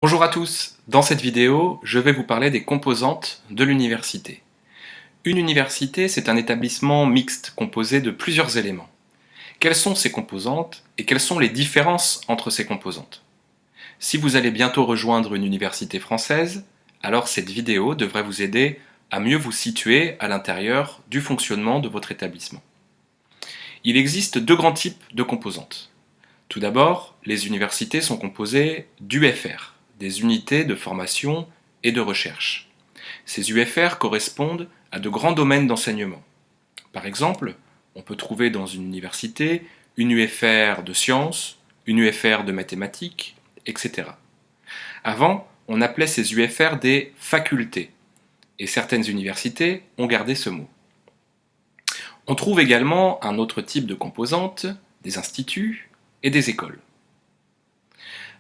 Bonjour à tous, dans cette vidéo, je vais vous parler des composantes de l'université. Une université, c'est un établissement mixte composé de plusieurs éléments. Quelles sont ces composantes et quelles sont les différences entre ces composantes? Si vous allez bientôt rejoindre une université française, alors cette vidéo devrait vous aider à mieux vous situer à l'intérieur du fonctionnement de votre établissement. Il existe deux grands types de composantes. Tout d'abord, les universités sont composées d'UFR, des unités de formation et de recherche. Ces UFR correspondent à de grands domaines d'enseignement. Par exemple, on peut trouver dans une université une UFR de sciences, une UFR de mathématiques, etc. Avant, on appelait ces UFR des facultés, et certaines universités ont gardé ce mot. On trouve également un autre type de composantes, des instituts et des écoles.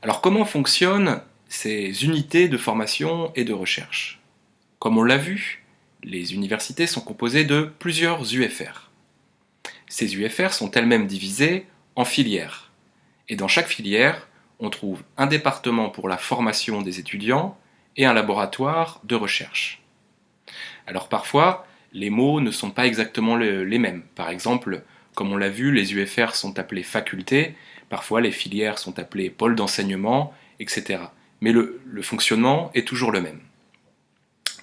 Alors comment fonctionnent ces unités de formation et de recherche? Comme on l'a vu, les universités sont composées de plusieurs UFR. Ces UFR sont elles-mêmes divisées en filières. Et dans chaque filière, on trouve un département pour la formation des étudiants et un laboratoire de recherche. Alors parfois, les mots ne sont pas exactement les mêmes. Par exemple, comme on l'a vu, les UFR sont appelés facultés, parfois les filières sont appelées pôles d'enseignement, etc. Mais le fonctionnement est toujours le même.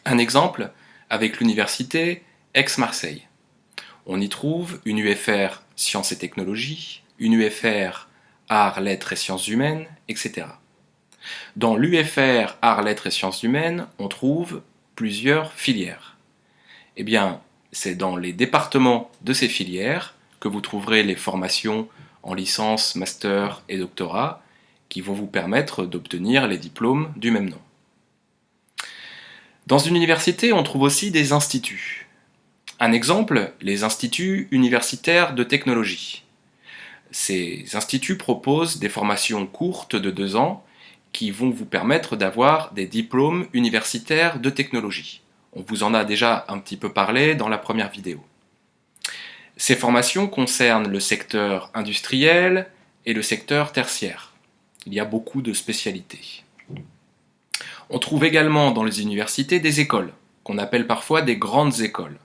Un exemple avec l'université Aix-Marseille. On y trouve une UFR Sciences et Technologies, une UFR Arts, Lettres et Sciences Humaines, etc. Dans l'UFR Arts, Lettres et Sciences Humaines, on trouve plusieurs filières. Eh bien, c'est dans les départements de ces filières que vous trouverez les formations en licence, master et doctorat qui vont vous permettre d'obtenir les diplômes du même nom. Dans une université, on trouve aussi des instituts. Un exemple, les instituts universitaires de technologie. Ces instituts proposent des formations courtes de 2 ans qui vont vous permettre d'avoir des diplômes universitaires de technologie. On vous en a déjà un petit peu parlé dans la première vidéo. Ces formations concernent le secteur industriel et le secteur tertiaire. Il y a beaucoup de spécialités. On trouve également dans les universités des écoles, qu'on appelle parfois des grandes écoles.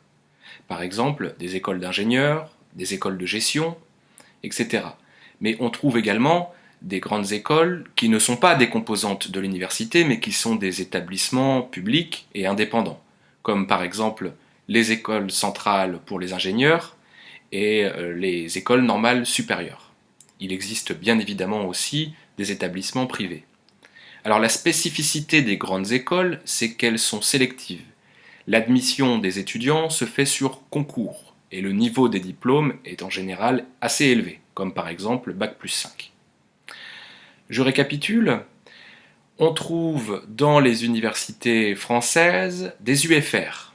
Par exemple, des écoles d'ingénieurs, des écoles de gestion, etc. Mais on trouve également des grandes écoles qui ne sont pas des composantes de l'université, mais qui sont des établissements publics et indépendants, comme par exemple les écoles centrales pour les ingénieurs et les écoles normales supérieures. Il existe bien évidemment aussi des établissements privés. Alors la spécificité des grandes écoles, c'est qu'elles sont sélectives. L'admission des étudiants se fait sur concours et le niveau des diplômes est en général assez élevé, comme par exemple Bac+5. Je récapitule. On trouve dans les universités françaises des UFR,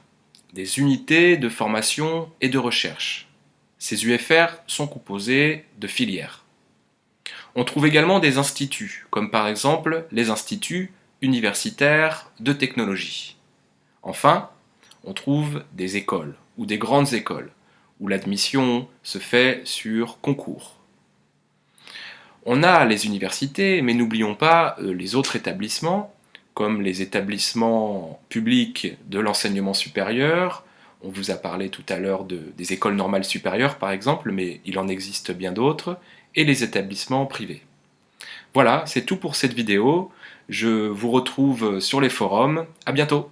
des unités de formation et de recherche. Ces UFR sont composés de filières. On trouve également des instituts, comme par exemple les instituts universitaires de technologie. Enfin, on trouve des écoles, ou des grandes écoles, où l'admission se fait sur concours. On a les universités, mais n'oublions pas les autres établissements, comme les établissements publics de l'enseignement supérieur. On vous a parlé tout à l'heure des écoles normales supérieures, par exemple, mais il en existe bien d'autres, et les établissements privés. Voilà, c'est tout pour cette vidéo. Je vous retrouve sur les forums. À bientôt!